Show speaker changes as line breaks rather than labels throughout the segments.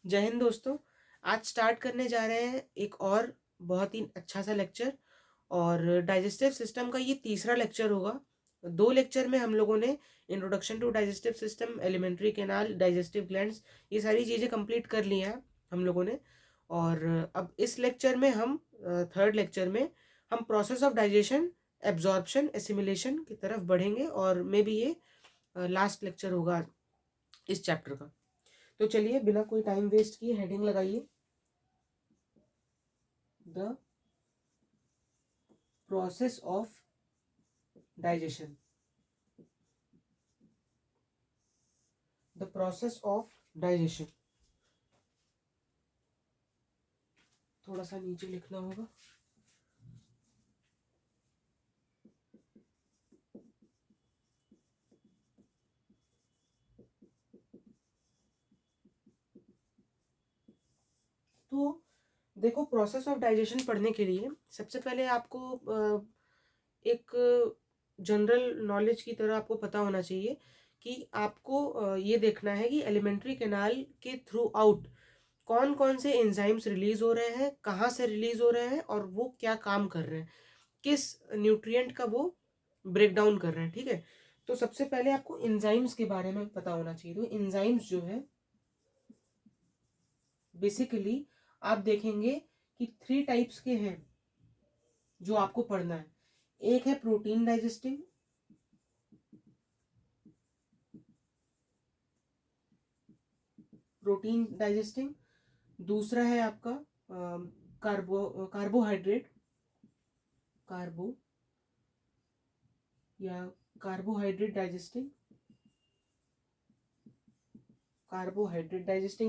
जय हिंद दोस्तों। आज स्टार्ट करने जा रहे हैं एक और बहुत ही अच्छा सा लेक्चर। और डाइजेस्टिव सिस्टम का ये तीसरा लेक्चर होगा। 2 लेक्चर में हम लोगों ने introduction to digestive system, alimentary canal, digestive glands, ये सारी चीज़ें कंप्लीट कर ली हैं हम लोगों ने। और अब इस लेक्चर में हम थर्ड लेक्चर में हम process of digestion, absorption, assimilation की तरफ बढ़ेंगे और मे बी ये लास्ट लेक्चर होगा इस चैप्टर का। तो चलिए बिना कोई टाइम वेस्ट किए हेडिंग लगाइए, the process of digestion. The process of digestion थोड़ा सा नीचे लिखना होगा। तो देखो, प्रोसेस ऑफ डाइजेशन पढ़ने के लिए सबसे पहले आपको एक जनरल नॉलेज की तरह आपको पता होना चाहिए कि आपको ये देखना है कि एलिमेंट्री कैनाल के थ्रू आउट कौन कौन से एंजाइम्स रिलीज हो रहे हैं, कहाँ से रिलीज हो रहे हैं और वो क्या काम कर रहे हैं, किस न्यूट्रिएंट का वो ब्रेक डाउन कर रहे हैं। ठीक है, तो सबसे पहले आपको एंजाइम्स के बारे में पता होना चाहिए। तो एंजाइम्स जो है बेसिकली आप देखेंगे कि 3 टाइप्स के हैं जो आपको पढ़ना है। एक है प्रोटीन डाइजेस्टिंग, दूसरा है आपका कार्बोहाइड्रेट, कार्बो या कार्बोहाइड्रेट डाइजेस्टिंग,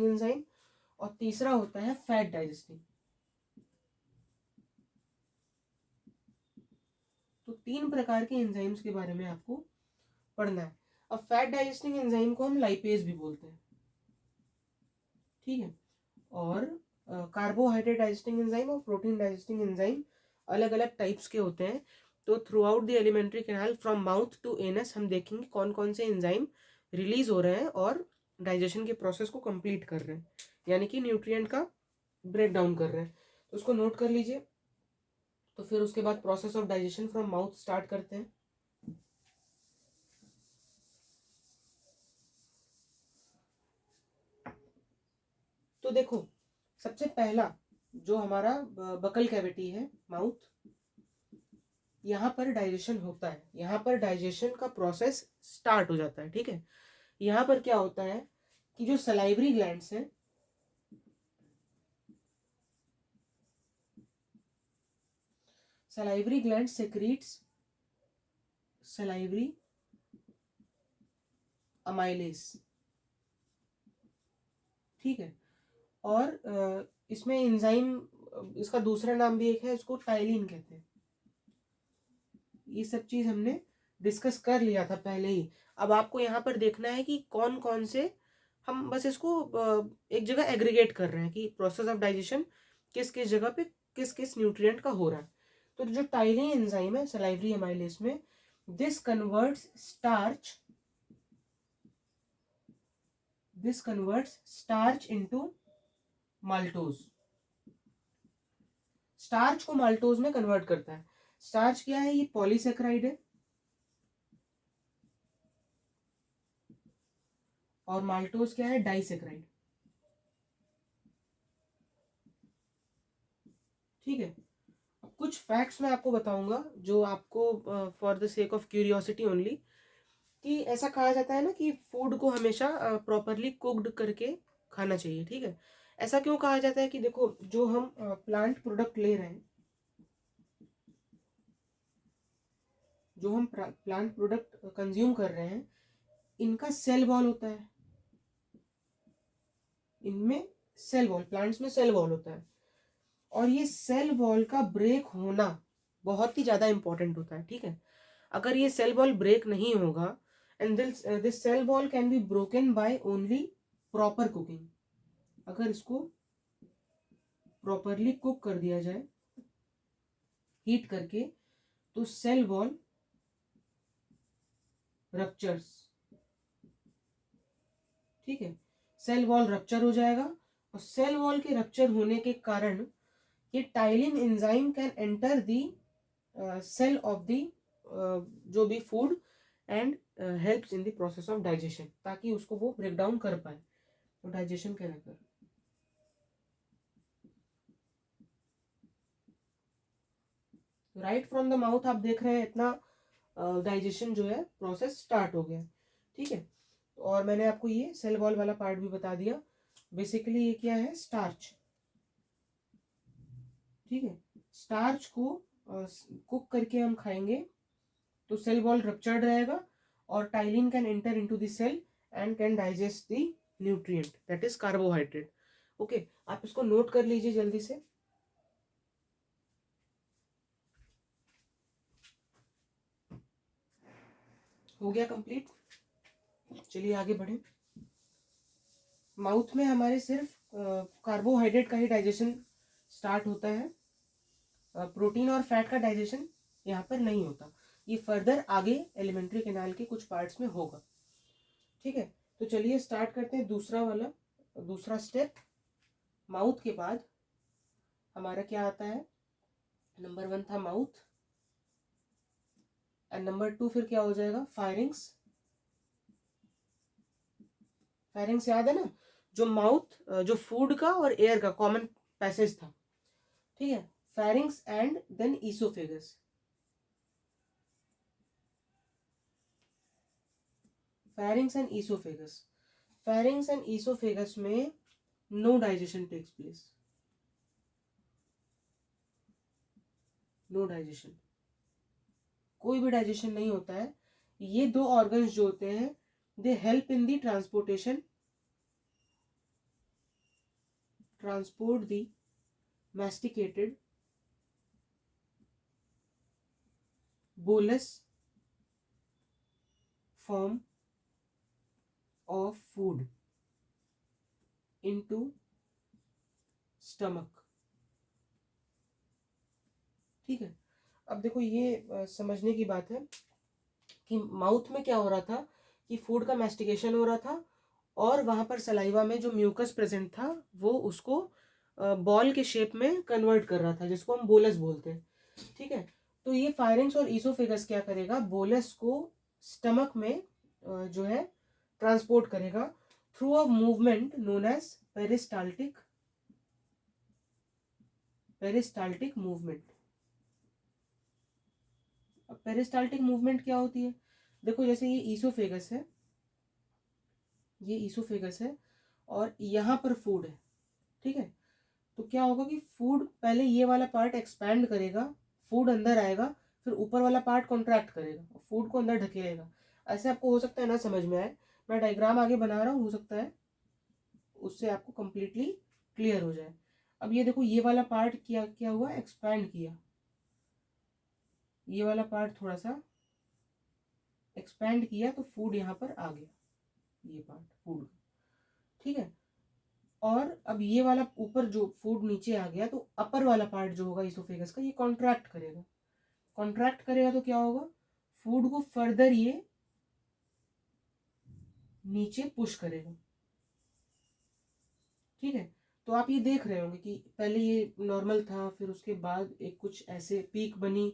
एंजाइम। और तीसरा होता है फैट डाइजेस्टिंग। तो 3 प्रकार के एंजाइम्स के बारे में आपको पढ़ना है। अब फैट डाइजेस्टिंग एंजाइम को हम लाइपेज भी बोलते हैं, ठीक है। और कार्बोहाइड्रेट डाइजेस्टिंग एंजाइम और प्रोटीन डाइजेस्टिंग एंजाइम अलग अलग टाइप्स के होते हैं। तो throughout the alimentary canal from mouth to anus हम देखेंगे कौन कौन से एंजाइम रिलीज हो रहे हैं और डाइजेशन के प्रोसेस को कंप्लीट कर रहे हैं, यानी कि न्यूट्रिएंट का ब्रेक डाउन कर रहे हैं। तो उसको नोट कर लीजिए। तो फिर उसके बाद process of digestion from mouth start करते हैं। तो देखो, सबसे पहला जो हमारा बकल कैविटी है, माउथ, यहाँ पर डाइजेशन होता है, यहाँ पर डाइजेशन का प्रोसेस स्टार्ट हो जाता है। ठीक है, यहाँ पर क्या होता है कि जो सलाइवरी ग्लैंड्स हैं, सलाइवरी ग्लैंड सेक्रीट्स सलाइवरी अमाइलेज, ठीक है। और इसमें एंजाइम, इसका दूसरा नाम भी एक है, इसको टाइलिन कहते हैं। ये सब चीज हमने डिस्कस कर लिया था पहले ही। अब आपको यहाँ पर देखना है कि कौन कौन से, हम बस इसको एक जगह एग्रीगेट कर रहे हैं कि प्रोसेस ऑफ डाइजेशन किस किस जगह पे किस किस न्यूट्रिएंट का हो रहा है। तो जो टाइलिन एंजाइम है सलाइवरी अमाइलेज में, this converts starch into maltose. Starch को माल्टोज में कन्वर्ट करता है। स्टार्च क्या है? ये पॉलीसेक्राइड है। और माल्टोज क्या है? डाइसेक्राइड। ठीक है, कुछ फैक्ट्स मैं आपको बताऊंगा जो आपको for the sake of curiosity only, कि ऐसा कहा जाता है ना कि फूड को हमेशा प्रॉपरली कुक्ड करके खाना चाहिए। ठीक है, ऐसा क्यों कहा जाता है? कि देखो, जो हम प्लांट प्रोडक्ट ले रहे हैं, जो हम प्लांट प्रोडक्ट कंज्यूम कर रहे हैं, इनका सेल वॉल होता है। इनमें सेल वॉल, प्लांट्स में सेल वॉल होता है। और ये सेल वॉल का ब्रेक होना बहुत ही ज़्यादा इंपॉर्टेंट होता है। ठीक है, अगर ये सेल वॉल ब्रेक नहीं होगा, and this cell wall can be broken by only proper cooking. अगर इसको प्रॉपरली कुक कर दिया जाए हीट करके, तो सेल वॉल रप्चर्स। ठीक है, सेल वॉल रप्चर हो जाएगा और सेल वॉल के रप्चर होने के कारण ये ptyalin enzyme can enter the cell of the जो भी food and helps in the process of digestion, ताकि उसको वो ब्रेक डाउन कर पाए, तो digestion can occur. Right from the mouth आप देख रहे हैं इतना डाइजेशन जो है प्रोसेस स्टार्ट हो गया, ठीक है। और मैंने आपको ये सेल वॉल वाला पार्ट भी बता दिया। बेसिकली ये क्या है, स्टार्च, ठीक है। स्टार्च को कुक करके हम खाएंगे तो सेल वॉल रप्चर्ड रहेगा और ptyalin can enter into the cell and can digest the nutrient that is carbohydrate. Okay, आप इसको नोट कर लीजिए जल्दी से। हो गया कंप्लीट, चलिए आगे बढ़े। माउथ में हमारे सिर्फ कार्बोहाइड्रेट का ही डाइजेशन स्टार्ट होता है, प्रोटीन और फैट का डाइजेशन यहाँ पर नहीं होता, ये फर्दर आगे एलिमेंट्री कैनाल के कुछ पार्ट्स में होगा, ठीक है। तो चलिए स्टार्ट करते हैं दूसरा स्टेप। माउथ के बाद हमारा क्या आता है, नंबर 1 था माउथ एंड नंबर 2 फिर क्या हो जाएगा, फायरिंग्स। फायरिंग्स याद है ना, जो माउथ जो फूड का और एयर का कॉमन पैसेज था, ठीक है। Pharynx and then oesophagus. Pharynx and oesophagus, pharynx and oesophagus में no digestion takes place, no digestion, कोई भी डाइजेशन नहीं होता है। ये दो ऑर्गन्स जो होते हैं they help in the transport the masticated bolus form of food into stomach, ठीक है। अब देखो ये समझने की बात है कि माउथ में क्या हो रहा था कि फूड का मैस्टिकेशन हो रहा था और वहां पर सलाइवा में जो म्यूकस प्रेजेंट था वो उसको बॉल के शेप में कन्वर्ट कर रहा था, जिसको हम बोलस बोलते हैं, ठीक है। तो ये फायरिंग्स और ईसोफेगस क्या करेगा, बोलस को स्टमक में जो है ट्रांसपोर्ट करेगा through a movement known as peristaltic movement. अब पेरिस्टाल्टिक मूवमेंट क्या होती है, देखो जैसे ये ईसोफेगस है, ये ईसोफेगस है और यहाँ पर फूड है, ठीक है। तो क्या होगा कि फूड पहले ये वाला पार्ट एक्सपैंड करेगा, फूड अंदर आएगा, फिर ऊपर वाला पार्ट कॉन्ट्रैक्ट करेगा, फूड को अंदर ढकेलेगा। ऐसे आपको हो सकता है ना समझ में आए, मैं डायग्राम आगे बना रहा हूँ, हो सकता है उससे आपको कंप्लीटली क्लियर हो जाए। अब ये देखो ये वाला पार्ट क्या क्या हुआ, एक्सपैंड किया, ये वाला पार्ट थोड़ा सा एक्सपैंड किया तो फूड यहाँ पर आ गया, ये पार्ट फूड, ठीक है। और अब ये वाला ऊपर जो फूड नीचे आ गया तो अपर वाला पार्ट जो होगा इसोफेगस का ये कॉन्ट्रैक्ट करेगा, कॉन्ट्रैक्ट करेगा तो क्या होगा, फूड को फर्दर ये नीचे पुश करेगा, ठीक है। तो आप ये देख रहे होंगे कि पहले ये नॉर्मल था, फिर उसके बाद एक कुछ ऐसे पीक बनी,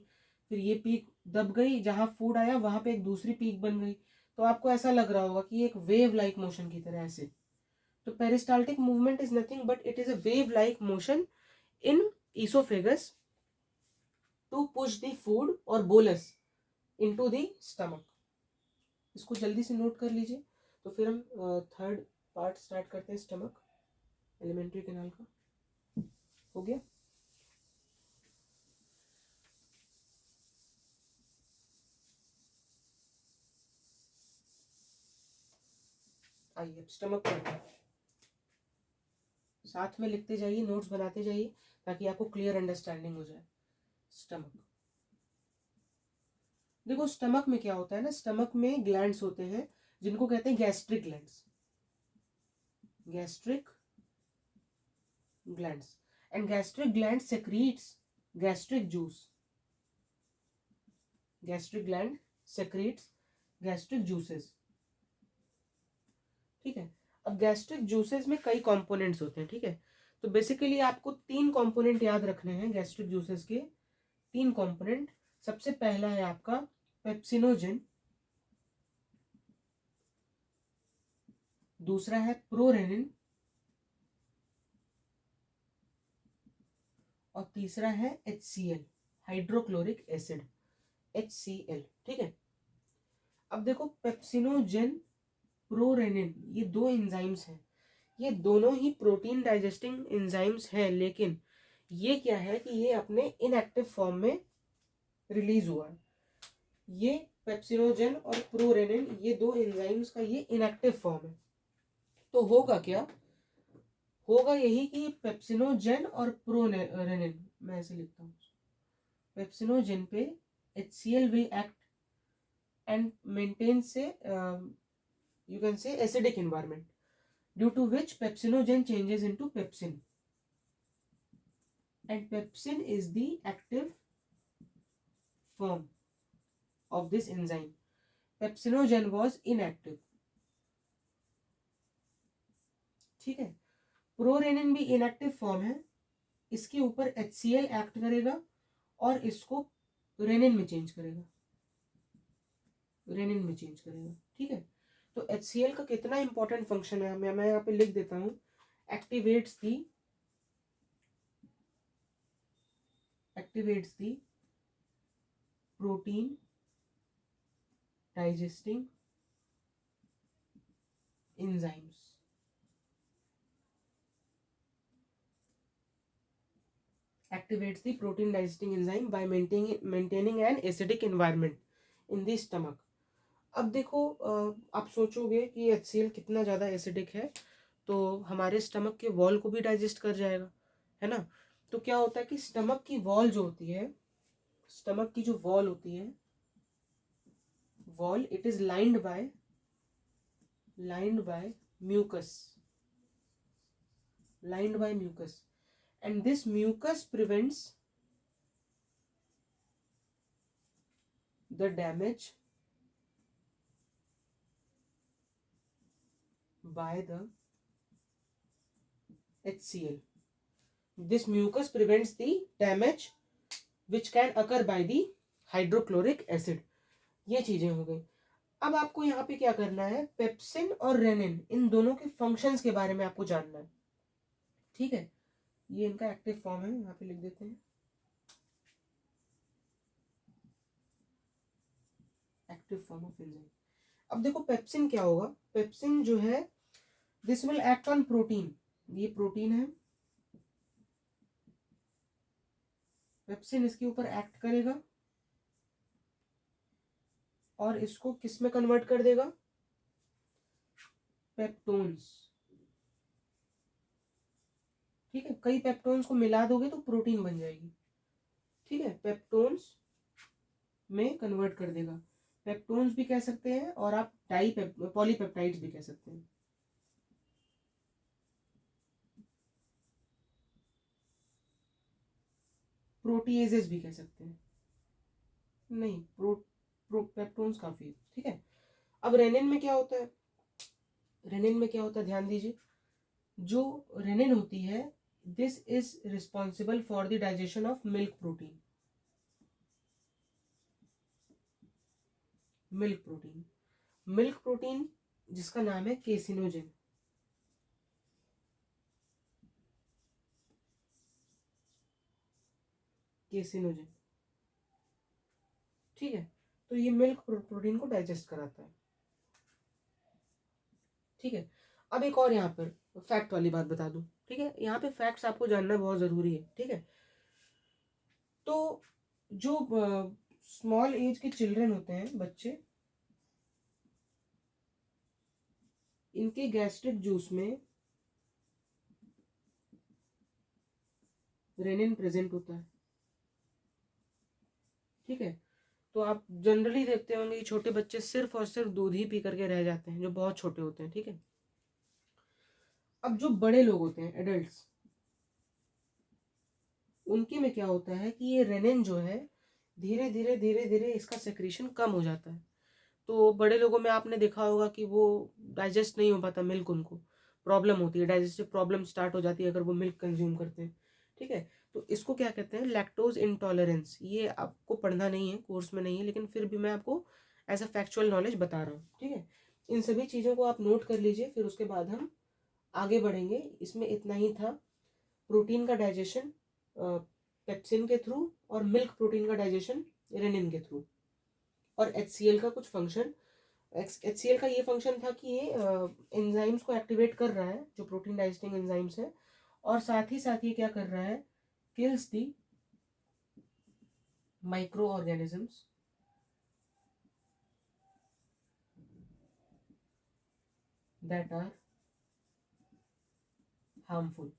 फिर ये पीक दब गई, जहां फूड आया वहां पे एक दूसरी पीक बन गई, तो आपको ऐसा लग रहा होगा कि एक वेव लाइक मोशन की तरह ऐसे। तो peristaltic movement is nothing but it is a wave like motion in esophagus to push the food or bolus into the stomach। इसको जल्दी से नोट कर लीजिए। तो फिर हम थर्ड पार्ट स्टार्ट करते हैं, स्टमक, एलिमेंट्री कैनाल का। हो गया, आइए अब स्टमक पढ़ते हैं, साथ में लिखते जाइए, नोट्स बनाते जाइए ताकि आपको क्लियर अंडरस्टैंडिंग हो जाए। स्टमक, देखो स्टमक में क्या होता है ना, स्टमक में ग्लैंड्स होते हैं जिनको कहते हैं gastric glands, gastric glands, and gastric gland secretes gastric juice, gastric gland secretes gastric juices, ठीक है। अब गैस्ट्रिक जूसेस में कई कंपोनेंट्स होते हैं, ठीक है। तो बेसिकली आपको 3 कंपोनेंट याद रखने हैं गैस्ट्रिक जूसेस के, 3 कंपोनेंट। सबसे पहला है आपका पेप्सिनोजेन, दूसरा है प्रोरेनिन, और तीसरा है HCl, हाइड्रोक्लोरिक एसिड, HCl, ठीक है। अब देखो पेप्सिनोजेन, प्रोरेनिन, ये 2 एंजाइम्स हैं, ये दोनों ही प्रोटीन डाइजेस्टिंग एंजाइम्स हैं, लेकिन ये क्या है कि ये अपने इनएक्टिव फॉर्म में रिलीज हुआ है। ये पेप्सिनोजेन और प्रोरेनिन, ये 2 एंजाइम्स का ये इनएक्टिव फॉर्म है। तो होगा क्या, होगा यही कि पेप्सिनोजेन और प्रोरेनिन, मैं ऐसे लिखता हूँ, पेप्सिनोजेन पे HCl will act and maintain say you can say acidic environment, due to which pepsinogen changes into pepsin, and pepsin is the active form of this enzyme. Pepsinogen was inactive, ठीक है। Prorenin भी inactive form है, इसके ऊपर HCl act करेगा और इसको rennin में चेंज करेगा, रेनिन में चेंज करेगा, ठीक है। तो HCl का कितना इंपॉर्टेंट फंक्शन है, मैं यहाँ पे लिख देता हूँ, activates the protein digesting enzymes, activates the protein digesting enzyme by maintaining an acidic environment in the stomach. अब देखो आप सोचोगे कि HCl कितना ज़्यादा एसिडिक है, तो हमारे स्टमक के वॉल को भी डाइजेस्ट कर जाएगा, है ना। तो क्या होता है कि स्टमक की वॉल जो होती है, स्टमक की जो वॉल होती है, wall, it is lined by mucus, lined by mucus, and this mucus prevents the damage by the HCl. This mucus prevents the damage which can occur by the hydrochloric acid. ये चीजें हो गई। अब आपको यहाँ पे क्या करना है, पेप्सिन और रेनिन, इन दोनों के फंक्शंस के बारे में आपको जानना है, ठीक है। ये इनका एक्टिव फॉर्म है, यहाँ पे लिख देते हैं, एक्टिव फॉर्म ऑफ एंजाइम। अब देखो पेप्सिन क्या होगा, पेप्सिन जो है, this will act on protein, ये प्रोटीन है, पेप्सिन इसके ऊपर एक्ट करेगा और इसको किस में कन्वर्ट कर देगा, पेप्टोन्स, ठीक है। कई पेप्टोन्स को मिला दोगे तो प्रोटीन बन जाएगी, ठीक है, पेप्टोन्स में कन्वर्ट कर देगा। पेप्टोन्स भी कह सकते हैं और आप पॉलीपेप्टाइड्स भी कह सकते हैं, प्रोटीएजेस भी कह सकते हैं, नहीं पेप्टोन्स काफी है, ठीक है। अब रेनिन में क्या होता है, रेनिन में क्या होता है, ध्यान दीजिए, जो रेनिन होती है, this is responsible for the digestion of milk protein, milk protein जिसका नाम है केसिनोजेन, ठीक है। तो ये मिल्क प्रोटीन को डाइजेस्ट कराता है, ठीक है। अब एक और यहाँ पर फैक्ट वाली बात बता दूं, ठीक है, यहाँ पे फैक्ट्स आपको जानना बहुत जरूरी है, ठीक है। तो जो स्मॉल एज के चिल्ड्रन होते हैं, बच्चे, इनके गैस्ट्रिक जूस में रेनिन प्रेजेंट होता है, ठीक है। तो आप जनरली देखते होंगे कि छोटे बच्चे सिर्फ और सिर्फ दूध ही पी करके रह जाते हैं, जो बहुत छोटे होते हैं, ठीक है। अब जो बड़े लोग होते हैं, एडल्ट्स, उनके में क्या होता है कि ये रेनिन जो है, धीरे धीरे इसका सेक्रेशन कम हो जाता है। तो बड़े लोगों में आपने देखा होगा कि वो डाइजेस्ट नहीं हो पाता मिल्क उनको, प्रॉब्लम होती है, डाइजेस्टिव प्रॉब्लम स्टार्ट हो जाती है अगर वो मिल्क कंज्यूम करते हैं। ठीक है, तो इसको क्या कहते हैं, लैक्टोज इंटॉलरेंस। ये आपको पढ़ना नहीं है, कोर्स में नहीं है, लेकिन फिर भी मैं आपको एज अ फैक्चुअल नॉलेज बता रहा हूँ। ठीक है, इन सभी चीज़ों को आप नोट कर लीजिए, फिर उसके बाद हम आगे बढ़ेंगे। इसमें इतना ही था, प्रोटीन का डाइजेशन पेप्सिन के थ्रू, और मिल्क प्रोटीन का डाइजेशन रेनिन के थ्रू, और HCl का कुछ फंक्शन। HCl का ये फंक्शन था कि ये एंजाइम्स को एक्टिवेट कर रहा है, जो प्रोटीन डाइजेस्टिंग एंजाइम्स है, और साथ ही ये क्या कर रहा है, kills the micro organisms that are harmful.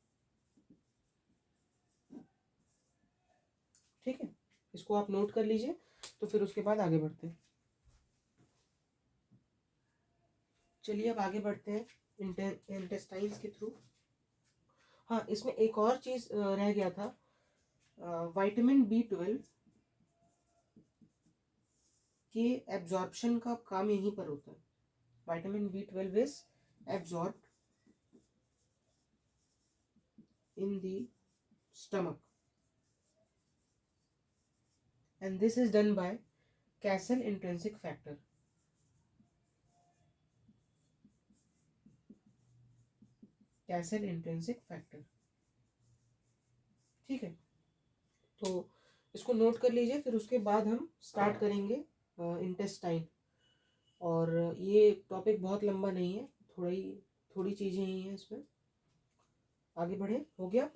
ठीक है, इसको आप नोट कर लीजिए, तो फिर उसके बाद आगे बढ़ते हैं। चलिए अब आगे बढ़ते हैं इंटेस्टाइन्स के थ्रू। हाँ, इसमें एक और चीज रह गया था, विटामिन B12 के एब्जॉर्प्शन का काम यहीं पर होता है। Vitamin B12 is absorbed in the stomach, and this is done by Castle intrinsic factor. Castle intrinsic factor। ठीक है, तो इसको नोट कर लीजिए, फिर उसके बाद हम स्टार्ट करेंगे इंटेस्टाइन। और ये टॉपिक बहुत लंबा नहीं है, थोड़ी चीज़ें ही हैं इसमें। आगे बढ़े, हो गया।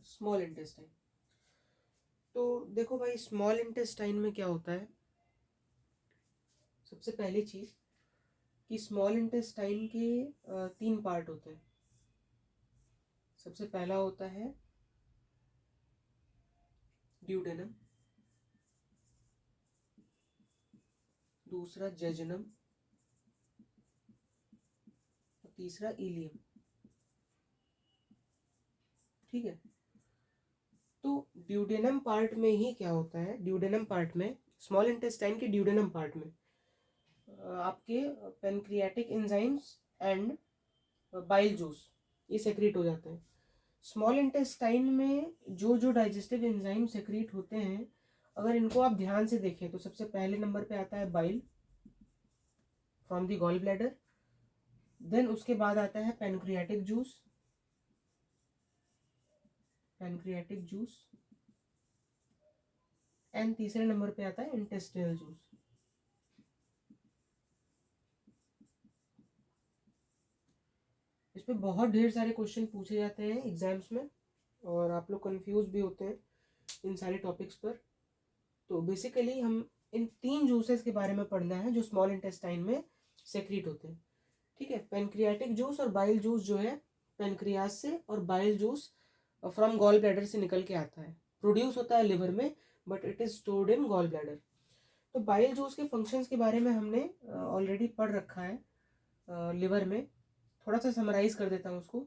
Small intestine. तो देखो भाई, स्मॉल इंटेस्टाइन में क्या होता है, सबसे पहली चीज कि स्मॉल इंटेस्टाइन के 3 पार्ट होते हैं। सबसे पहला होता है ड्यूडेनम, दूसरा जेजुनम, और तीसरा इलियम। ठीक है, तो ड्यूडेनम पार्ट में ही क्या होता है, ड्यूडेनम पार्ट में, स्मॉल इंटेस्टाइन के ड्यूडेनम पार्ट में आपके pancreatic enzymes and bile juice ये सेक्रेट हो जाते हैं। स्मॉल इंटेस्टाइन में जो जो डाइजेस्टिव एंजाइम सेक्रेट होते हैं, अगर इनको आप ध्यान से देखें तो सबसे पहले नंबर पे आता है bile from the gall bladder, then उसके बाद आता है पेनक्रियाटिक जूस, एंड तीसरे नंबर पे आता है इंटेस्टिनल जूस। इस पे बहुत ढेर सारे क्वेश्चन पूछे जाते हैं एग्जाम्स में, और आप लोग कंफ्यूज भी होते हैं इन सारे टॉपिक्स पर। तो बेसिकली हम इन 3 जूसेस के बारे में पढ़ना है जो स्मॉल इंटेस्टाइन में सेक्रेट होते हैं। ठीक है, पेनक्रियाटिक जूस और बाइल जूस जो है पेनक्रियास से, और bile juice from gall bladder से निकल के आता है, प्रोड्यूस होता है लिवर में, but it is stored in gall bladder. तो बाइल जूस के फंक्शंस के बारे में हमने ऑलरेडी पढ़ रखा है लिवर में। थोड़ा सा समराइज कर देता हूँ उसको।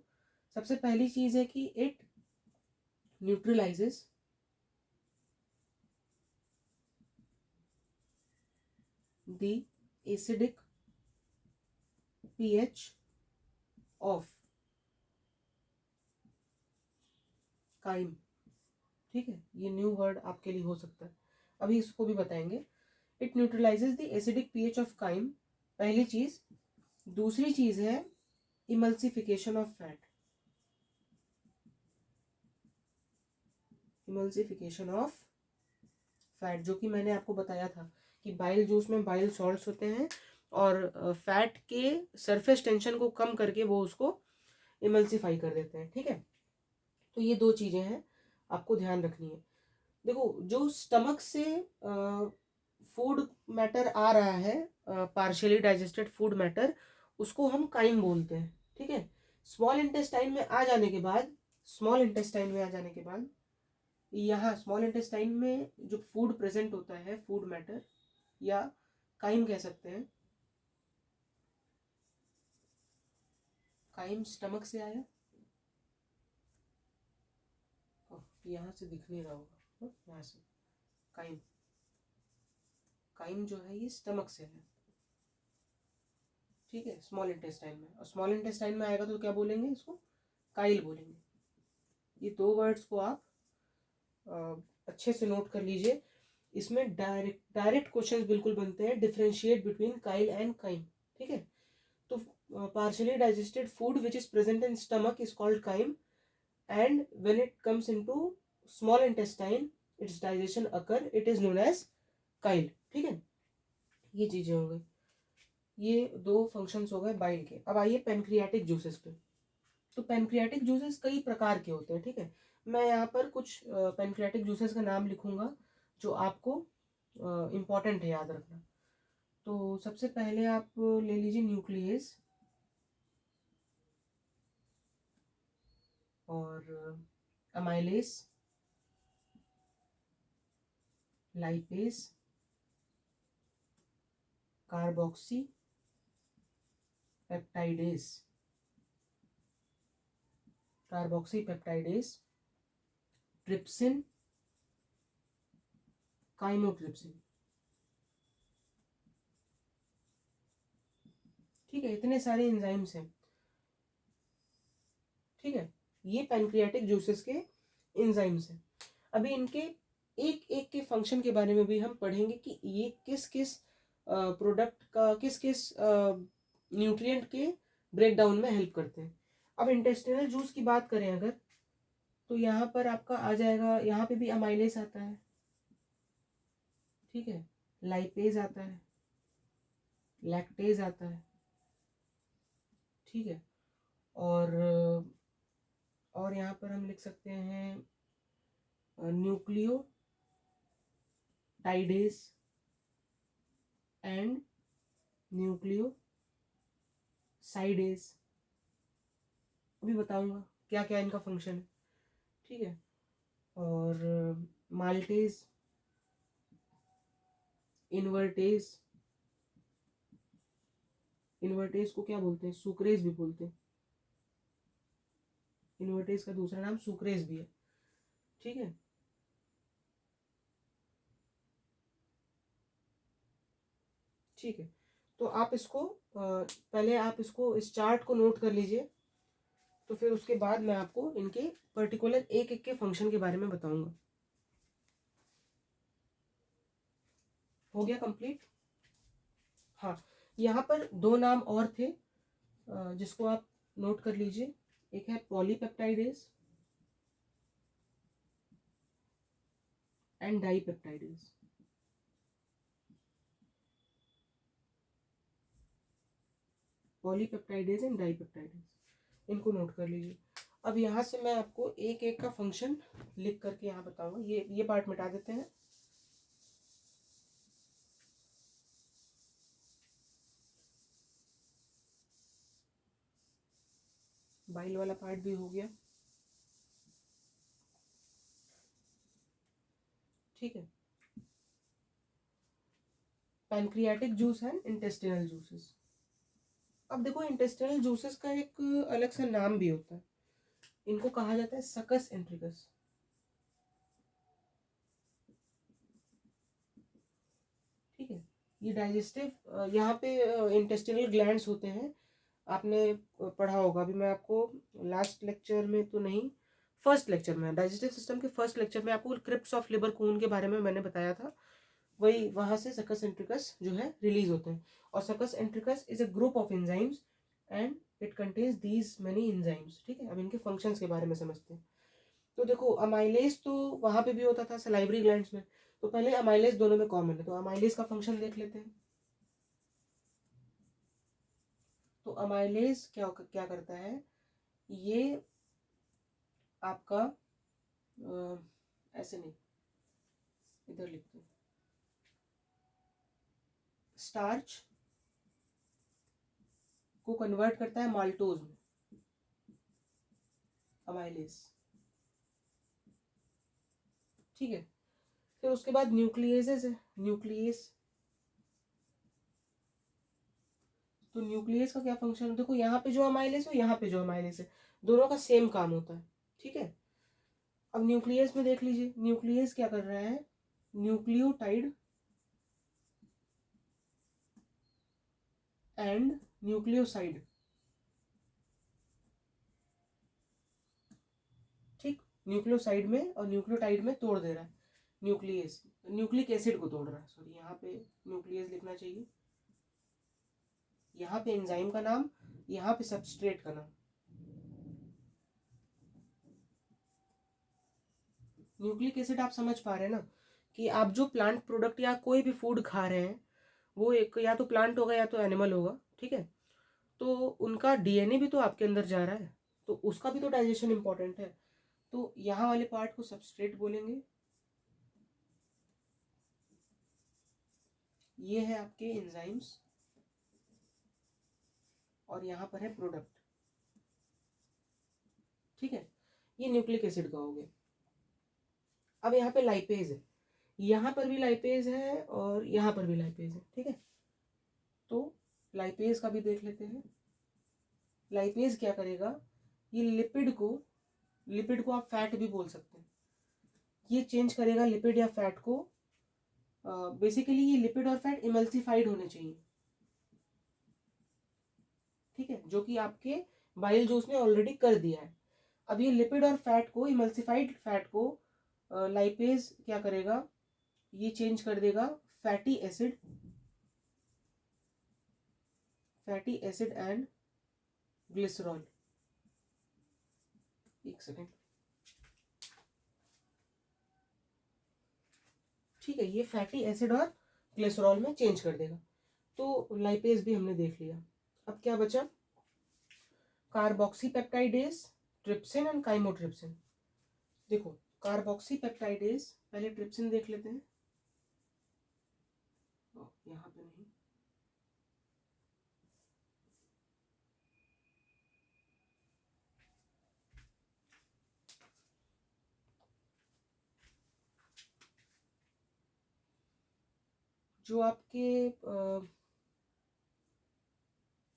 सबसे पहली चीज है कि it neutralises the acidic pH of chyme. ठीक है, ये न्यू वर्ड आपके लिए हो सकता है, अभी इसको भी बताएंगे। It neutralises the acidic pH of chyme, पहली चीज। दूसरी चीज है emulsification of fat, emulsification of fat, जो कि मैंने आपको बताया था कि बाइल जूस में बाइल सॉल्ट्स होते हैं, और फैट के सरफेस टेंशन को कम करके वो उसको इमल्सिफाई कर देते हैं। ठीक है, तो ये 2 चीजें हैं आपको ध्यान रखनी है। देखो, जो स्टमक से फूड मैटर आ रहा है, पार्शियली डाइजेस्टेड फूड मैटर, उसको हम काइम बोलते हैं। ठीक है, स्मॉल इंटेस्टाइन में आ जाने के बाद, स्मॉल इंटेस्टाइन में आ जाने के बाद यहाँ स्मॉल इंटेस्टाइन में जो फूड प्रेजेंट होता है, फूड मैटर या काइम कह सकते हैं, काइम स्टमक से आया, यहाँ से दिख नहीं रहा होगा, यहाँ से काइम, काइम जो है ये स्टमक से है। ठीक है, स्मॉल इंटेस्टाइन में, और स्मॉल इंटेस्टाइन में आएगा तो क्या बोलेंगे, इसको काइल बोलेंगे। ये दो वर्ड्स को आप अच्छे से नोट कर लीजिए। इसमें डायरेक्ट क्वेश्चंस बिल्कुल बनते हैं, differentiate between chyle and chyme. ठीक है, तो partially digested food which is present in stomach is called chyme, and when it comes into small intestine its digestion occur, it is known as chyle. ठीक है, ये चीजें हो गई, ये दो फंक्शंस हो गए बाइल के। अब आइए पेनक्रियाटिक जूसेस पे। तो पेनक्रियाटिक जूसेस कई प्रकार के होते हैं। ठीक है, मैं यहाँ पर कुछ पेनक्रियाटिक जूसेस का नाम लिखूंगा जो आपको इम्पॉर्टेंट है याद रखना। तो सबसे पहले आप ले लीजिए न्यूक्लियस और amylase, lipase, carboxy peptidase, carboxy peptidase, trypsin, chymotrypsin. ठीक है, इतने सारे एंजाइम्स हैं। ठीक है, ये पैनक्रियाटिक जूसेस के एंजाइम्स हैं। अभी इनके एक एक के फंक्शन के बारे में भी हम पढ़ेंगे कि ये किस किस प्रोडक्ट का, किस किस न्यूट्रिएंट के ब्रेक डाउन में हेल्प करते हैं। अब इंटेस्टिनल जूस की बात करें अगर, तो यहाँ पर आपका आ जाएगा, यहाँ पे भी अमाइलेस आता है। ठीक है, लाइपेज आता है, लैक्टेज आता है। ठीक है, और यहाँ पर हम लिख सकते हैं न्यूक्लियो टाइडेस एंड न्यूक्लियो साइडेस। अभी बताऊंगा क्या क्या इनका फंक्शन है। ठीक है, और माल्टेज, इन्वर्टेज, इन्वर्टेज को क्या बोलते हैं, सुक्रेज भी बोलते हैं। इन्वर्टेज का दूसरा नाम सुक्रेज भी है। ठीक है, ठीक है, तो आप इसको पहले आप इसको, इस चार्ट को नोट कर लीजिए, तो फिर उसके बाद मैं आपको इनके पर्टिकुलर एक एक के फंक्शन के बारे में बताऊंगा। हो गया कंप्लीट। हाँ, यहाँ पर दो नाम और थे जिसको आप नोट कर लीजिए। एक है पॉलीपेप्टाइडेज एंड डाइपेप्टाइडेज। पॉलीपेप्टाइडेज एंड डाइपेप्टाइडेज, इनको नोट कर लीजिए। अब यहाँ से मैं आपको एक एक का फंक्शन लिख करके यहाँ बताऊंगा। ये पार्ट मिटा देते हैं। बाइल वाला पार्ट भी हो गया। ठीक है, pancreatic juice and intestinal juices. अब देखो, इंटेस्टिनल जूसेस का एक अलग सा नाम भी होता है। इनको कहा जाता है सकस एंट्रिकस। ठीक है, ये डाइजेस्टिव, यहाँ पे इंटेस्टिनल ग्लैंड्स होते हैं। आपने पढ़ा होगा, अभी मैं आपको लास्ट लेक्चर में तो नहीं, फर्स्ट लेक्चर में, डाइजेस्टिव सिस्टम के फर्स्ट लेक्चर में आपको क्रिप्स ऑफ लिबर कून के बारे में मैंने बताया था। वही वहाँ से सकस एंट्रिकस जो है रिलीज होते हैं। और succus entericus is a group of enzymes and it contains these many enzymes. ठीक है, अब इनके फंक्शंस के बारे में समझते हैं। तो देखो, अमाइलेज तो वहाँ पे भी होता था सलाइवरी ग्लैंड्स में। तो पहले अमाइलेज दोनों में कॉमन है, तो अमाइलेज का फंक्शन देख लेते हैं। तो अमाइलेज क्या क्या करता है, ये आपका ऐसे नहीं, इधर लिखते हैं, स्टार्च को कन्वर्ट करता है माल्टोज में, अमाइलेज। ठीक है, फिर उसके बाद न्यूक्लियेसेस है, न्यूक्लियस। तो न्यूक्लियस का क्या फंक्शन है, देखो यहाँ पे जो अमाइलेज है यहाँ पे जो अमाइलेज है, दोनों का सेम काम होता है। ठीक है, अब न्यूक्लियस में देख लीजिए, न्यूक्लियस क्या कर रहा है, न्यूक्लियोटाइड एंड न्यूक्लियोसाइड। ठीक, न्यूक्लियोसाइड में और न्यूक्लियोटाइड में तोड़ दे रहा है, न्यूक्लियस न्यूक्लिक एसिड को तोड़ रहा है, सॉरी यहाँ पे न्यूक्लियस लिखना चाहिए, यहाँ पे एंजाइम का नाम, यहाँ पे सबस्ट्रेट का नाम। न्यूक्लिक एसिड आप समझ पा रहे हैं ना, कि आप जो प्लांट प्रोडक्ट या कोई भी फूड खा रहे हैं वो एक या तो प्लांट होगा या तो एनिमल होगा। ठीक है, तो उनका डीएनए भी तो आपके अंदर जा रहा है, तो उसका भी तो डाइजेशन इंपॉर्टेंट है। तो यहाँ वाले पार्ट को सबस्ट्रेट बोलेंगे, ये है आपके एंजाइम्स, और यहाँ पर है प्रोडक्ट। ठीक है, ये न्यूक्लिक एसिड का हो गया। अब यहाँ पे लाइपेज है, यहाँ पर भी लाइपेज है और यहाँ पर भी लाइपेज है। ठीक है, तो लाइपेज का भी देख लेते हैं। लाइपेज क्या करेगा, ये लिपिड को आप फैट भी बोल सकते हैं, ये चेंज करेगा लिपिड या फैट को। बेसिकली ये लिपिड और फैट इमल्सिफाइड होने चाहिए। ठीक है, जो कि आपके बाइल जूस ने ऑलरेडी कर दिया है। अब ये लिपिड और फैट को, इमल्सिफाइड फैट को लाइपेज क्या करेगा, ये चेंज कर देगा फैटी एसिड एंड ग्लिसरॉल। एक सेकेंड। ठीक है, ये फैटी एसिड और ग्लिसरॉल में चेंज कर देगा। तो लाइपेज भी हमने देख लिया। अब क्या बचा, कार्बोक्सीपेप्टाइडेज, ट्रिप्सिन एंड काइमोट्रिप्सिन। देखो कार्बोक्सीपेप्टाइडेज, पहले ट्रिप्सिन देख लेते हैं, यहाँ पे नहीं, जो आपके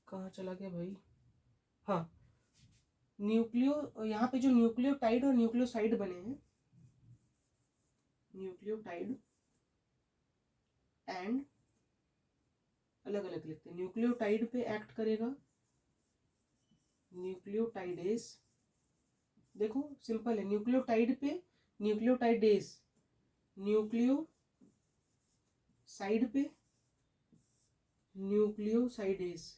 कहाँ चला गया भाई, हाँ, यहाँ पे जो न्यूक्लियोटाइड और न्यूक्लियोसाइड बने हैं, न्यूक्लियोटाइड एंड, अलग अलग लिखते हैं, न्यूक्लियोटाइड पे एक्ट करेगा न्यूक्लियोटाइडेज। देखो सिंपल है, न्यूक्लियोटाइड पे न्यूक्लियोटाइडेज, न्यूक्लियोसाइड पे न्यूक्लियोसाइडेज।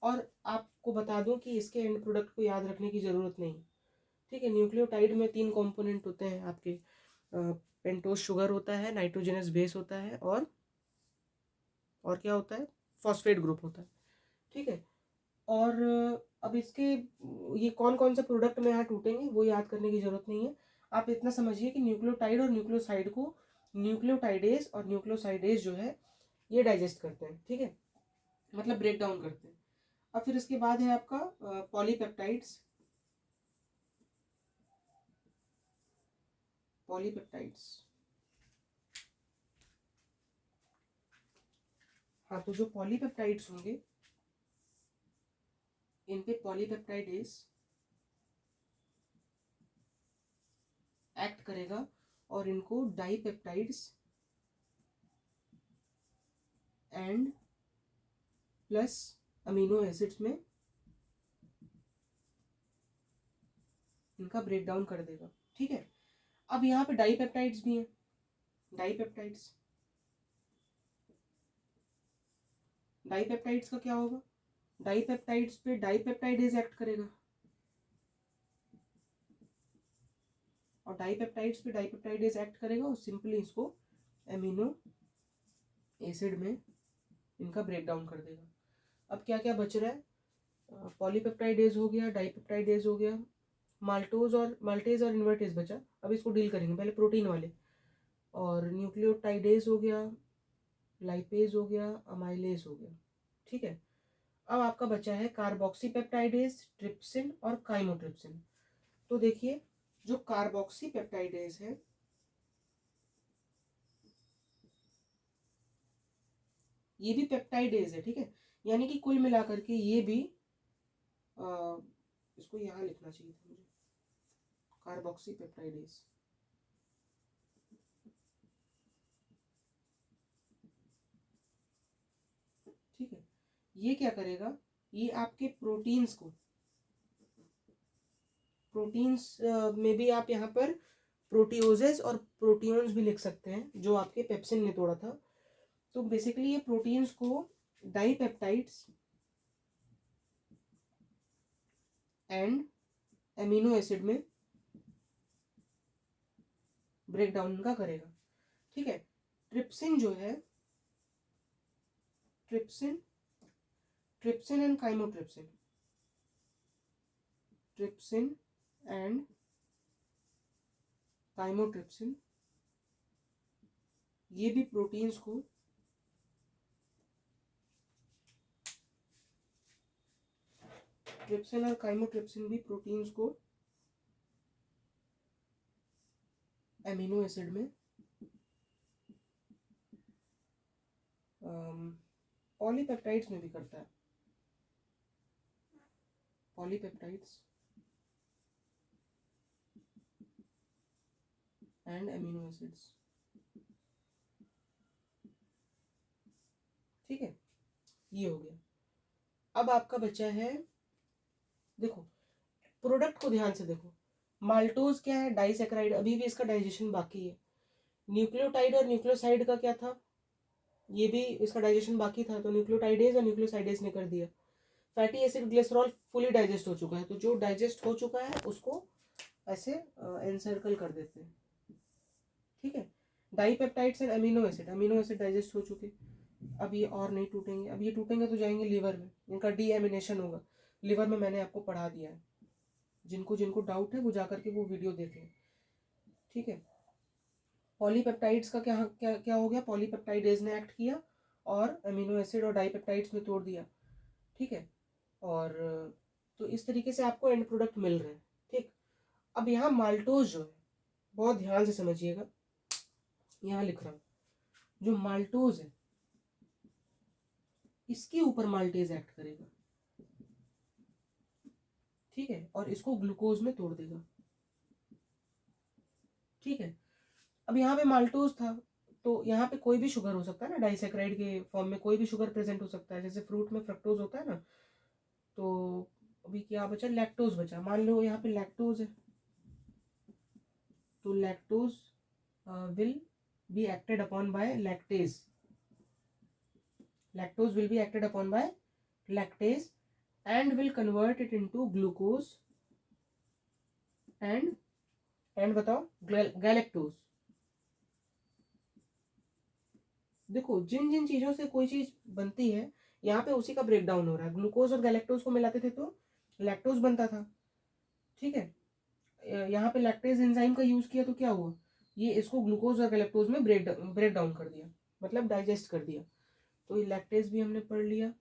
और आपको बता दूं कि इसके एंड प्रोडक्ट को याद रखने की जरूरत नहीं। ठीक है, न्यूक्लियोटाइड में 3 कंपोनेंट होते हैं आपके, पेंटोज शुगर होता है, नाइट्रोजनस बेस होता है, और क्या होता है, फॉस्फेट ग्रुप होता है। ठीक है, और अब इसके ये कौन कौन से प्रोडक्ट में यहाँ टूटेंगे वो याद करने की जरूरत नहीं है। आप इतना समझिए कि न्यूक्लियोटाइड और न्यूक्लियोसाइड को न्यूक्लियोटाइडेज और न्यूक्लियोसाइडेज जो है ये डाइजेस्ट करते हैं। ठीक है, मतलब ब्रेक डाउन करते हैं। अब फिर इसके बाद है आपका पॉलीपेप्टाइड्स। हाँ, तो जो पॉलीपेप्टाइड्स होंगे इन पे पॉलीपेप्टाइडेज एक्ट करेगा और इनको dipeptides and plus amino acids में इनका ब्रेक डाउन कर देगा। ठीक है, अब यहाँ पे डाइपेप्टाइड्स भी हैं, डाइपेप्टाइड्स का क्या होगा, डाइपेप्टाइड्स पे डाइपेप्टाइडेज एक्ट करेगा, और डाइपेप्टाइड्स पे डाइपेप्टाइडेज एक्ट करेगा और सिंपली इसको एमिनो एसिड में इनका ब्रेक डाउन कर देगा। अब क्या क्या बच रहा है, पॉलीपेप्टाइडेज हो गया, डाइपेप्टाइडेज हो गया, माल्टेज और इन्वर्टेज बचा। अब इसको डील करेंगे, पहले प्रोटीन वाले। और न्यूक्लियोटाइडेज हो गया, लाइपेज हो गया, अमाइलेज हो गया। ठीक है, अब आपका बचा है कार्बोक्सीपेप्टाइडेज, ट्रिप्सिन और काइमोट्रिप्सिन। तो देखिए, जो कार्बोक्सीपेप्टाइडेज है ये भी पेप्टाइडेज है। ठीक है, यानी कि कुल मिलाकर के ये भी इसको यहाँ लिखना चाहिए था मुझे, कार्बोक्सीपेप्टाइडेज। ठीक है, ये क्या करेगा, ये आपके प्रोटीन्स में भी आप यहाँ पर प्रोटियोजेस और प्रोटियोन्स भी लिख सकते हैं, जो आपके पेप्सिन ने तोड़ा था। तो बेसिकली ये प्रोटीन्स को डाइपेप्टाइड्स एंड एमिनो एसिड में ब्रेक डाउन का करेगा। ठीक है, ट्रिप्सिन जो है, trypsin and chymotrypsin, trypsin and chymotrypsin, ये भी प्रोटीन्स को ट्रिप्सिन और काइमोट्रिप्सिन भी प्रोटीन्स को एमिनो एसिड में पॉलीपेप्टाइड्स में भी करता है, पॉलीपेप्टाइड्स एंड एमिनो एसिड्स। ठीक है, ये हो गया। अब आपका बचा है, देखो प्रोडक्ट को ध्यान से देखो, माल्टोज क्या है, डाइसैकेराइड, अभी भी इसका डाइजेशन बाकी है। न्यूक्लियोटाइड और न्यूक्लियोसाइड का क्या था, ये भी इसका डाइजेशन बाकी था, तो न्यूक्लियोटाइडेज और न्यूक्लियोसाइडेज ने कर दिया। Fatty acid glycerol fully digest हो चुका है, तो जो डाइजेस्ट हो चुका है उसको ऐसे एनसर्कल कर देते हैं। ठीक है, dipeptides and amino acid digest हो चुके, अब ये और नहीं टूटेंगे, अब ये टूटेंगे तो जाएंगे लीवर में, इनका डीएमिनेशन होगा। लीवर में मैंने आपको पढ़ा दिया है, जिनको जिनको डाउट है वो जाकर के वो वीडियो देखें। ठीक है, पॉलीपेप्टाइड्स का क्या क्या क्या हो गया, पॉलीपेप्टाइडेज ने एक्ट किया और अमीनो एसिड और डाइपेप्टाइड्स में तोड़ दिया। ठीक है, और तो इस तरीके से आपको एंड प्रोडक्ट मिल रहे हैं। ठीक, अब यहाँ माल्टोज जो है, बहुत ध्यान से समझिएगा, यहाँ लिख रहा हूँ, जो माल्टोज है इसके ऊपर माल्टेज एक्ट करेगा। ठीक है, और इसको ग्लूकोज में तोड़ देगा। ठीक है, अब यहाँ पे माल्टोज था, तो यहाँ पे कोई भी शुगर हो सकता है ना, डाइसेक्राइड के फॉर्म में कोई भी शुगर प्रेजेंट हो सकता है, जैसे फ्रूट में फ्रक्टोज होता है ना। तो अभी क्या बचा, लैक्टोज बचा। मान लो यहाँ पे लैक्टोज है, तो lactose will be acted upon by lactase. Lactose will be acted upon by lactase and will convert it into glucose and बताओ गैलेक्टोज। देखो जिन जिन चीजों से कोई चीज बनती है यहाँ पे उसी का ब्रेक डाउन हो रहा है। ग्लूकोज और गैलेक्टोज को मिलाते थे तो लैक्टोज बनता था। ठीक है, यहाँ पे लैक्टेज एंजाइम का यूज किया तो क्या हुआ, ये इसको ग्लूकोज और गैलेक्टोज में ब्रेक डाउन कर दिया, मतलब डाइजेस्ट कर दिया। तो ये लैक्टेज भी हमने पढ़ लिया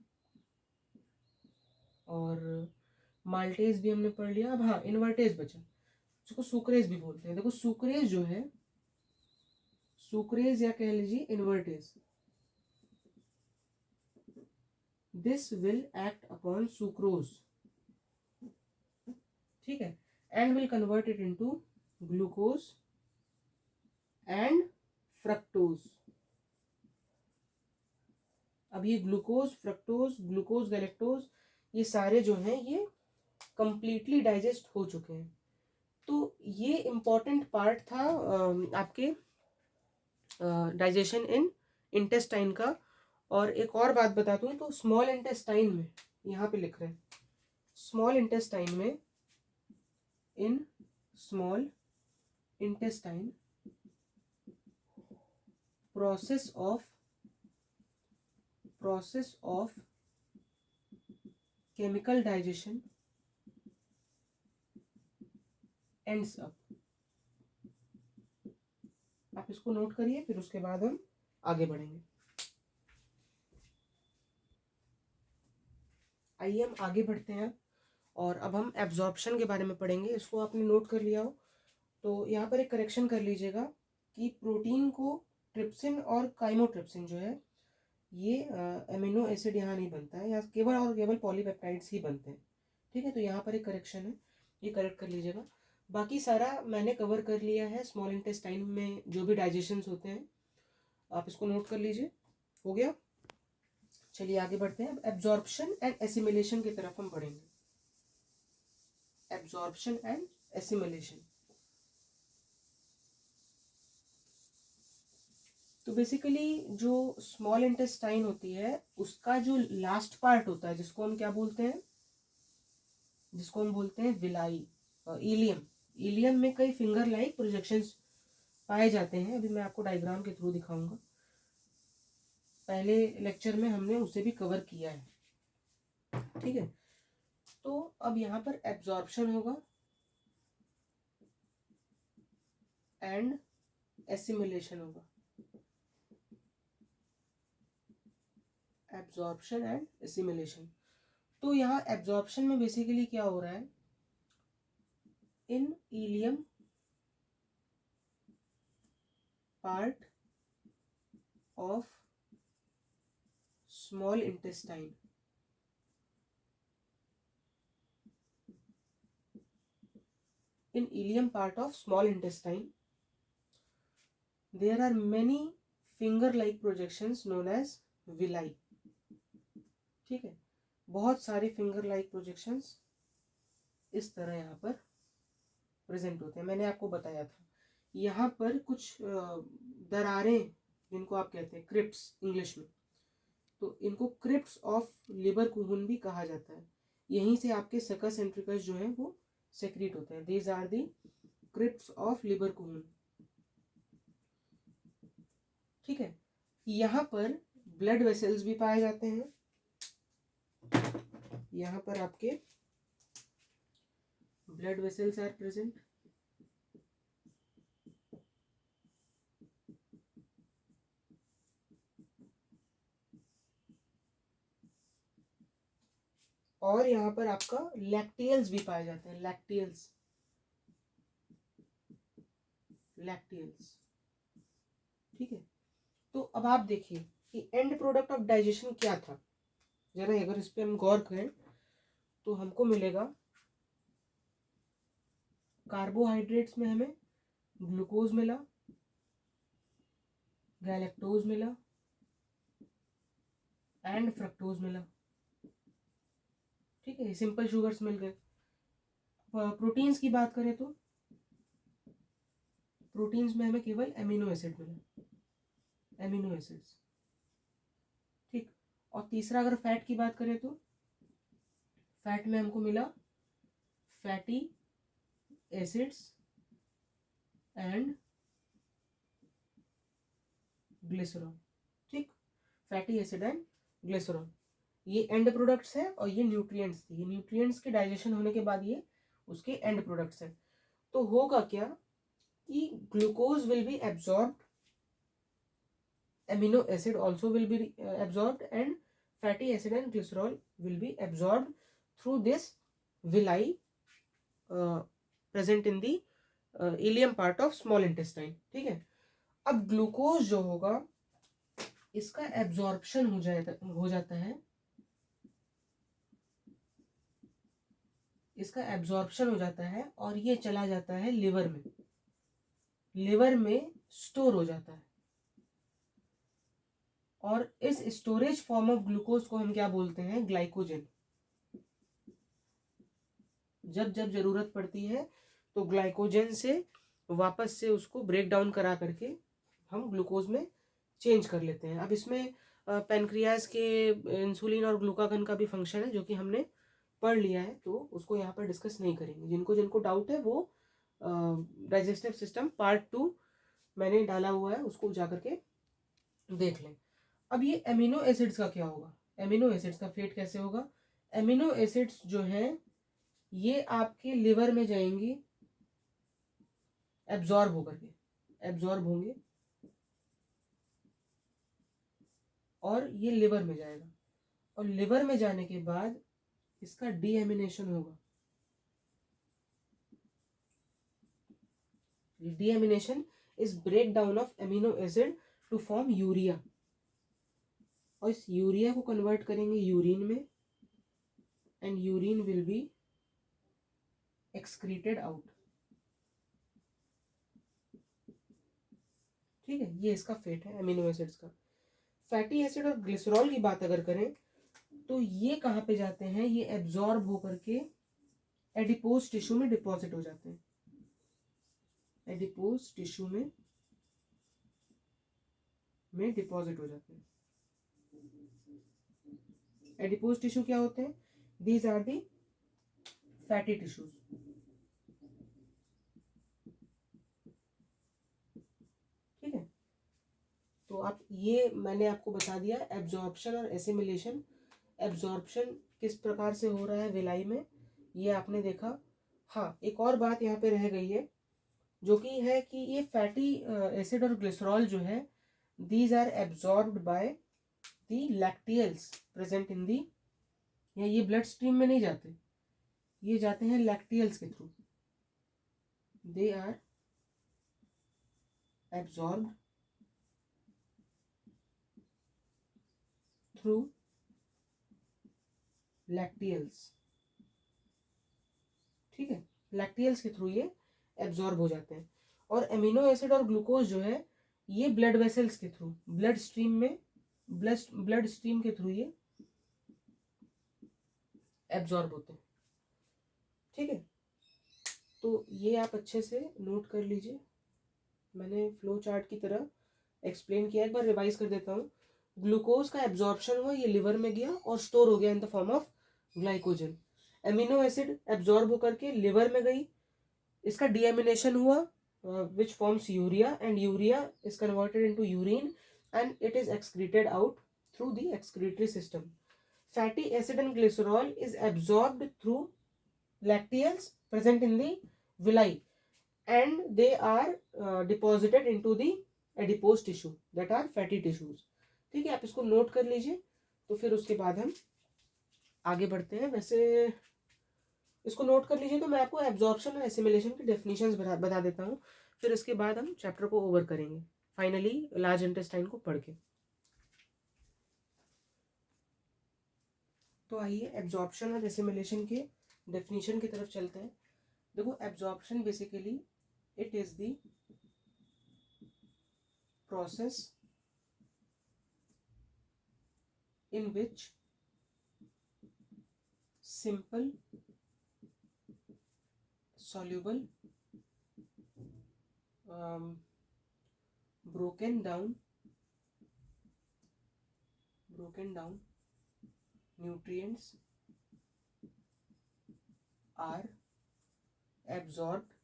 और माल्टेज भी हमने पढ़ लिया। अब हाँ, इन्वर्टेज बचा, जिसको सुक्रेज भी बोलते हैं। देखो सुक्रेज जो है, सुक्रेज या कह लीजिए invertase, this will act upon sucrose. ठीक है, and will convert it into glucose and fructose. अब ये ग्लूकोज, फ्रक्टोज, ग्लूकोज, गैलेक्टोज, ये सारे जो हैं ये कंप्लीटली डाइजेस्ट हो चुके हैं। तो ये इम्पॉर्टेंट पार्ट था आपके डाइजेशन इन इंटेस्टाइन का। और एक और बात बता दूं तो स्मॉल इंटेस्टाइन में, यहाँ पे लिख रहे हैं स्मॉल इंटेस्टाइन में, in small intestine process of chemical digestion ends up। आप इसको नोट करिए, फिर उसके बाद हम आगे बढ़ेंगे। आइए हम आगे बढ़ते हैं और अब हम एब्जॉर्प्शन के बारे में पढ़ेंगे। इसको आपने नोट कर लिया हो तो यहाँ पर एक करेक्शन कर लीजिएगा कि प्रोटीन को ट्रिप्सिन और काइमोट्रिप्सिन जो है ये अमीनो एसिड यहाँ नहीं बनता है, यहाँ केवल और केवल पॉलीपेप्टाइड्स ही बनते हैं। ठीक है, तो यहाँ पर एक करेक्शन है, ये करेक्ट कर लीजिएगा। बाकी सारा मैंने कवर कर लिया है। स्मॉल इंटेस्टाइन में जो भी डाइजेशंस होते हैं आप इसको नोट कर लीजिए। हो गया, चलिए आगे बढ़ते हैं। अब एब्जॉर्प्शन एंड एसिमिलेशन की तरफ हम बढ़ेंगे। एब्जॉर्प्शन एंड एसिमिलेशन, तो बेसिकली जो स्मॉल इंटेस्टाइन होती है उसका जो लास्ट पार्ट होता है जिसको हम क्या बोलते हैं, जिसको हम बोलते हैं विलाई, इलियम। इलियम में कई फिंगर लाइक प्रोजेक्शंस पाए जाते हैं। अभी मैं आपको डायग्राम के थ्रू दिखाऊंगा, पहले लेक्चर में हमने उसे भी कवर किया है। ठीक है, तो अब यहाँ पर एब्जॉर्प्शन होगा एंड एसिमिलेशन होगा। एब्जॉर्प्शन एंड एसिमिलेशन, तो यहाँ एब्जॉर्प्शन में बेसिकली क्या हो रहा है, in ileum part of small intestine, in ileum part of small intestine there are many finger like projections known as villi। ठीक है, बहुत सारे फिंगर लाइक प्रोजेक्शंस इस तरह यहाँ पर प्रेजेंट होते हैं। मैंने आपको बताया था यहाँ पर कुछ दरारें जिनको आप कहते हैं क्रिप्ट्स इंग्लिश में, तो इनको क्रिप्ट्स ऑफ लिबर कुहन भी कहा जाता है। यहीं से आपके सकस सेंट्रिकस जो है वो सेक्रेट होते हैं। These are the crypts of Lieberkuhn. ठीक है, यहाँ पर ब्लड वेसल्स भी पाए जाते हैं। यहाँ पर आपके ब्लड वेसल्स आर प्रेजेंट। और यहाँ पर आपका लैक्टियल्स भी पाए जाते हैं। Lacteals, lacteals. ठीक है, तो अब आप देखिए कि एंड प्रोडक्ट ऑफ डाइजेशन क्या था। जरा अगर इस पे हम गौर करें तो हमको मिलेगा कार्बोहाइड्रेट्स में हमें ग्लूकोज मिला, गैलेक्टोज मिला एंड फ्रक्टोज मिला। ठीक है, सिंपल शुगर्स मिल गए। प्रोटीन्स की बात करें तो प्रोटीन्स में हमें केवल एमिनो एसिड मिला, एमिनो एसिड्स। ठीक, और तीसरा अगर फैट की बात करें तो फैट में हमको मिला फैटी एसिड्स एंड ग्लिसरॉल। ठीक, फैटी एसिड एंड ग्लिसरॉल ये एंड प्रोडक्ट्स हैं और ये न्यूट्रिएंट्स थी। ये न्यूट्रिएंट्स के डाइजेशन होने के बाद ये उसके एंड प्रोडक्ट्स हैं। तो होगा क्या कि glucose will be absorbed, amino acid also will be absorbed and fatty acid and glycerol will be absorbed through this villi present in the ileum part of small intestine। ठीक है, अब glucose जो होगा इसका एब्जॉर्प्शन हो जाता है, इसका एब्जॉर्प्शन हो जाता है और ये चला जाता है लिवर में, लिवर में स्टोर हो जाता है। और इस स्टोरेज फॉर्म ऑफ ग्लूकोज को हम क्या बोलते हैं, ग्लाइकोजन। जब जब जरूरत पड़ती है तो ग्लाइकोजन से वापस से उसको ब्रेक डाउन करा करके हम ग्लूकोज में चेंज कर लेते हैं। अब इसमें पेनक्रियाज के इंसुलिन और ग्लूकागन का भी फंक्शन है जो कि हमने पढ़ लिया है, तो उसको यहाँ पर डिस्कस नहीं करेंगे। जिनको जिनको डाउट है वो डाइजेस्टिव सिस्टम पार्ट 2 मैंने डाला हुआ है, उसको जा करके देख लें। अब ये एमिनो एसिड्स का क्या होगा, एमिनो एसिड्स का फेट कैसे होगा। एमिनो एसिड्स जो हैं ये आपके लिवर में जाएंगी, एब्जॉर्ब होकर के एब्जॉर्ब होंगे और ये लिवर में जाएगा, और लिवर में जाने के बाद इसका डीएमिनेशन होगा। Deamination is break down of amino acid to form urea, और इस यूरिया को कन्वर्ट करेंगे यूरिन में, and urine will be excreted out. ठीक है, ये इसका फेट है एमिनो एसिड्स का। फैटी एसिड और ग्लिसरॉल की बात अगर करें तो ये कहाँ पे जाते हैं, ये एब्जॉर्ब होकर के एडिपोज टिश्यू में डिपॉजिट हो जाते हैं। एडिपोज टिश्यू में डिपॉजिट हो जाते हैं। एडिपोज टिश्यू क्या होते हैं? These are the fatty tissues. ठीक है, तो आप ये मैंने आपको बता दिया एब्जॉर्प्शन और एसिमिलेशन। एब्जॉर्प्शन किस प्रकार से हो रहा है विलाई में, ये आपने देखा। हाँ, एक और बात यहाँ पे रह गई है, जो कि है कि ये फैटी एसिड और ग्लिसरॉल जो है, these are absorbed by the lacteals present in the, या ये ब्लड स्ट्रीम में नहीं जाते, ये जाते हैं लैक्टियल्स के थ्रू। They are absorbed through lacteals. ठीक है, लैक्टियल्स के थ्रू ये एब्जॉर्ब हो जाते हैं। और एमिनो एसिड और ग्लूकोज जो है, ये ब्लड वेसल्स के थ्रू, ब्लड स्ट्रीम में, ब्लड स्ट्रीम के थ्रू ये एब्जॉर्ब होते हैं। ठीक है, तो ये आप अच्छे से नोट कर लीजिए। मैंने फ्लो चार्ट की तरह एक्सप्लेन किया, एक बार रिवाइज कर देता हूँ। ग्लूकोज का एब्जॉर्प्शन हुआ, ये लिवर में गया और स्टोर हो गया in the form of glycogen. Amino acid absorb होकर के लिवर में गई, इसका डीएमिनेशन हुआ which forms urea, and urea is converted into urine and it is excreted out through the excretory system. Fatty acid and glycerol is absorbed through lacteals present in the villi, and they are deposited into the adipose tissue that are fatty tissues. ठीक है, आप इसको note कर लीजिए, तो फिर उसके बाद हम आगे बढ़ते हैं। वैसे इसको नोट कर लीजिए, तो मैं आपको एब्जॉर्प्शन और एसिमिलेशन की डेफिनेशंस बता देता हूँ, फिर इसके बाद हम चैप्टर को ओवर करेंगे फाइनली लार्ज इंटेस्टाइन को पढ़ के। तो आइए एब्जॉर्प्शन और एसिमिलेशन के डेफिनेशन की तरफ चलते हैं। देखो, absorption basically it is the process in which simple soluble broken down nutrients are absorbed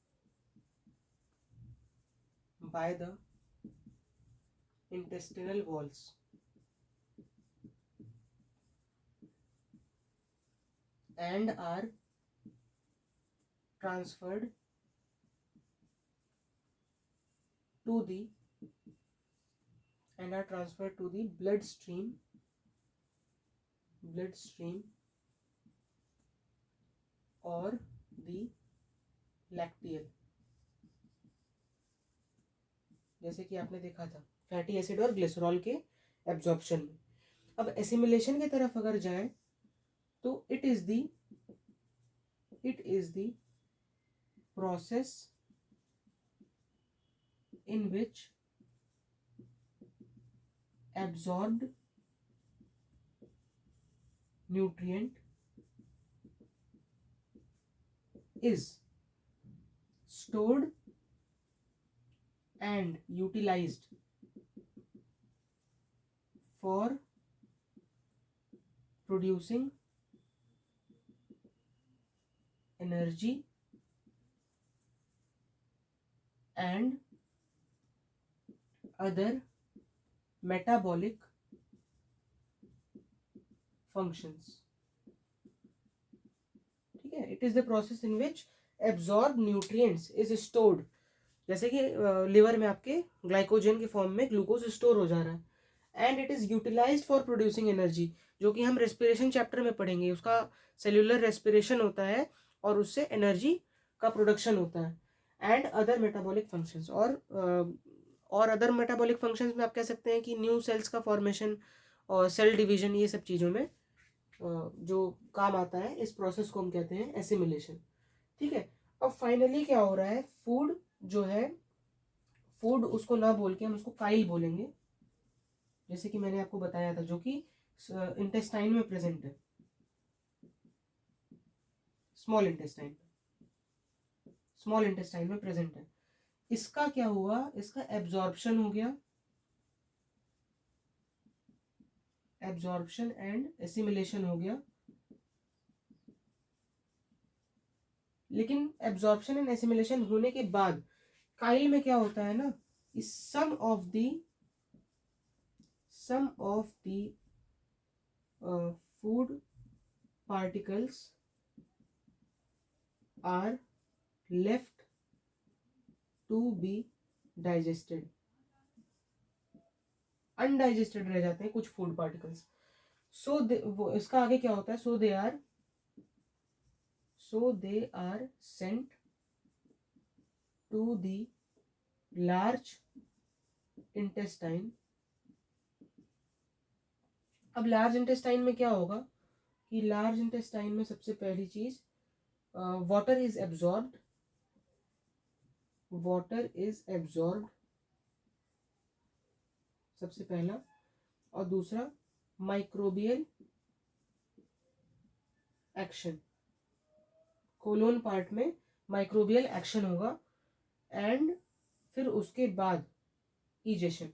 by the intestinal walls and are transferred to the bloodstream or the lacteal। जैसे कि आपने देखा था फैटी एसिड और ग्लिसरॉल के absorption में। अब assimilation की तरफ अगर जाएं तो it is the process in which absorbed nutrient is stored and utilized for producing energy and other metabolic functions। ठीक है, it is the process in which absorb nutrients is stored, जैसे कि लिवर में आपके ग्लाइकोजन के form में glucose store हो जा रहा है, and it is utilised for producing energy, जो कि हम रेस्पिरेशन चैप्टर में पढ़ेंगे। उसका सेल्यूलर रेस्पिरेशन होता है और उससे एनर्जी का प्रोडक्शन होता है। एंड अदर मेटाबॉलिक फंक्शंस, और अदर मेटाबॉलिक फंक्शंस में आप कह सकते हैं कि न्यू सेल्स का फॉर्मेशन और सेल डिवीजन, ये सब चीज़ों में जो काम आता है, इस प्रोसेस को हम कहते हैं एसिमिलेशन। ठीक है, अब फाइनली क्या हो रहा है, फूड जो है, फूड उसको ना बोल के हम उसको काइल बोलेंगे, जैसे कि मैंने आपको बताया था, जो कि इंटेस्टाइन में प्रेजेंट है, स्मॉल इंटेस्टाइन में प्रेजेंट है। इसका क्या हुआ, इसका एब्जॉर्प्शन हो गया, एब्जॉर्प्शन एंड एसिमिलेशन हो गया। लेकिन एब्जॉर्प्शन एंड एसिमिलेशन होने के बाद काइल में क्या होता है ना, some of the food particles are left to be digested, undigested रह जाते हैं कुछ फूड पार्टिकल्स। वो इसका आगे क्या होता है, so they are sent to the large intestine. अब लार्ज इंटेस्टाइन में क्या होगा कि लार्ज इंटेस्टाइन में सबसे पहली चीज वाटर इज एब्जॉर्ब्ड, सबसे पहला, और दूसरा माइक्रोबियल एक्शन, कोलोन पार्ट में माइक्रोबियल एक्शन होगा, एंड फिर उसके बाद इजेशन।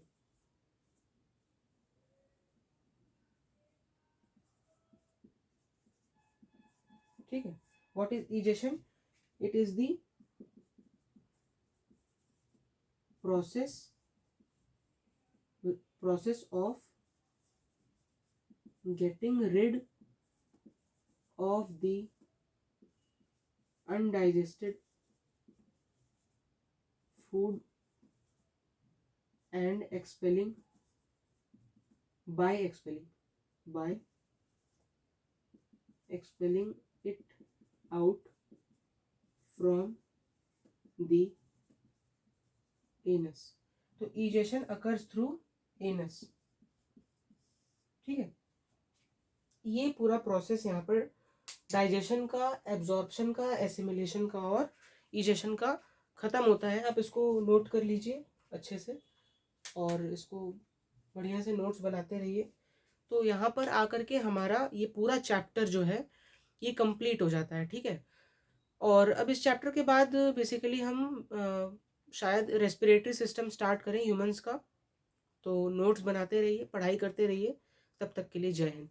ठीक है, what is egestion? It is the process of getting rid of the undigested food and expelling it out from the anus। तो egestion occurs through anus। ठीक है, ये पूरा प्रोसेस यहाँ पर डाइजेशन का, एब्जॉर्प्शन का, एसिमिलेशन का और इजेशन का खत्म होता है। आप इसको नोट कर लीजिए अच्छे से और इसको बढ़िया से नोट्स बनाते रहिए। तो यहाँ पर आकर के हमारा ये पूरा चैप्टर जो है ये कंप्लीट हो जाता है। ठीक है, और अब इस चैप्टर के बाद बेसिकली हम शायद रेस्पिरेटरी सिस्टम स्टार्ट करें ह्यूमंस का। तो नोट्स बनाते रहिए, पढ़ाई करते रहिए। तब तक के लिए जय हिंद।